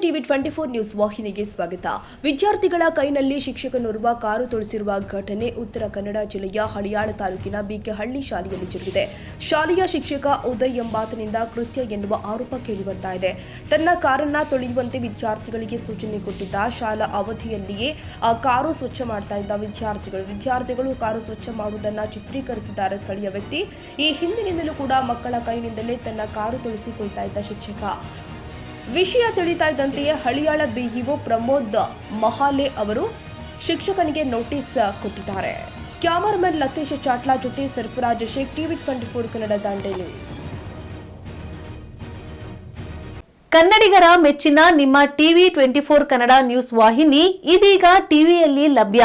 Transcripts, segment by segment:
TV 24 news ವಾಹಿನಿಗೆ ಸ್ವಾಗತ. ವಿದ್ಯಾರ್ಥಿಗಳ ಕೈನಲ್ಲಿ ಶಿಕ್ಷಕನೋರ್ವ ಕಾರು ತುಳಿಸಿರುವ ಘಟನೆ ಉತ್ತರ ಕನ್ನಡ ಜಿಲ್ಲೆಯ ಹಳಿಯಾಳ ತಾಲೂಕಿನ ಬಿಕೆಹಳ್ಳಿ ಶಾಲೆಯಲ್ಲಿ ಜರುಗಿದೆ. ಶಾಲೆಯ ಶಿಕ್ಷಕ ಉದಯ್ ಎಂಬಾತನಿಂದ ಕೃತ್ಯ ಎನ್ನುವ ಆರೋಪ ಕೇಳಿಬರ್ತಾ ಇದೆ. ತನ್ನ ಕಾರನ್ನ ತೊಳೆಯುವಂತೆ ವಿದ್ಯಾರ್ಥಿಗಳಿಗೆ ಸೂಚನೆ ಕೊಟ್ಟಿದ್ದ. ಶಾಲಾ ಅವಧಿಯಲ್ಲಿಯೇ ಕಾರು ಸ್ವಚ್ಛ ಮಾಡ್ತಾ ಇದ್ದ ವಿದ್ಯಾರ್ಥಿಗಳು ಕಾರು ಸ್ವಚ್ಛ ಮಾಡುವುದನ್ನು ಚಿತ್ರೀಕರಿಸಿದ್ದಾರೆ ಸ್ಥಳೀಯ ವ್ಯಕ್ತಿ. ಈ ಹಿಂದಿನಿಂದಲೂ ಕೂಡ ಮಕ್ಕಳ ಕೈನಿಂದಲೇ ತನ್ನ ಕಾರು ತುಳಿಸಿಕೊಳ್ತಾ ಇದ್ದ ಶಿಕ್ಷಕ. ವಿಷಯ ತಿಳಿತಾ ಇದ್ದಂತೆಯೇ ಹಳಿಯಾಳ ಬಿಇಒ ಪ್ರಮೋದ್ ಮಹಾಲೆ ಅವರು ಶಿಕ್ಷಕನಿಗೆ ನೋಟಿಸ್ ಕೊಟ್ಟಿದ್ದಾರೆ. ಕ್ಯಾಮರಾಮನ್ ಲತೀಶ್ ಚಾಟ್ಲಾ ಜೊತೆ ಸರ್ಫರಾಜ್ ಶೇಖ್, ಟಿವಿ 24 ಕನ್ನಡ ದಾಂಡೇಲಿ. ಕನ್ನಡಿಗರ ಮೆಚ್ಚಿನ ನಿಮ್ಮ ಟಿವಿ 24 ಕನ್ನಡ ನ್ಯೂಸ್ ವಾಹಿನಿ ಇದೀಗ ಟಿವಿಯಲ್ಲಿ ಲಭ್ಯ.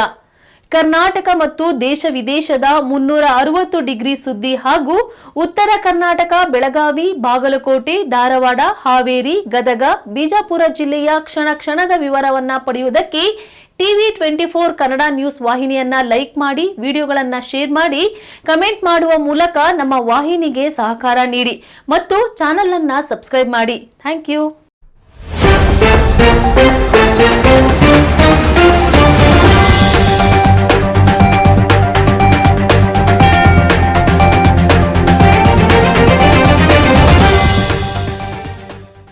ಕರ್ನಾಟಕ ಮತ್ತು ದೇಶ ವಿದೇಶದ 360 ಡಿಗ್ರಿ ಸುದ್ದಿ ಹಾಗೂ ಉತ್ತರ ಕರ್ನಾಟಕ, ಬೆಳಗಾವಿ, ಬಾಗಲಕೋಟೆ, ಧಾರವಾಡ, ಹಾವೇರಿ, ಗದಗ, ಬಿಜಾಪುರ ಜಿಲ್ಲೆಯ ಕ್ಷಣದ ವಿವರವನ್ನ ಪಡೆಯುವುದಕ್ಕೆ ಟಿವಿ 24 ಕನ್ನಡ ನ್ಯೂಸ್ ವಾಹಿನಿಯನ್ನ ಲೈಕ್ ಮಾಡಿ, ವಿಡಿಯೋಗಳನ್ನ ಶೇರ್ ಮಾಡಿ, ಕಮೆಂಟ್ ಮಾಡುವ ಮೂಲಕ ನಮ್ಮ ವಾಹಿನಿಗೆ ಸಹಕಾರ ನೀಡಿ ಮತ್ತು ಚಾನೆಲ್ ಅನ್ನ ಸಬ್ಸ್ಕ್ರೈಬ್ ಮಾಡಿ. Thank you.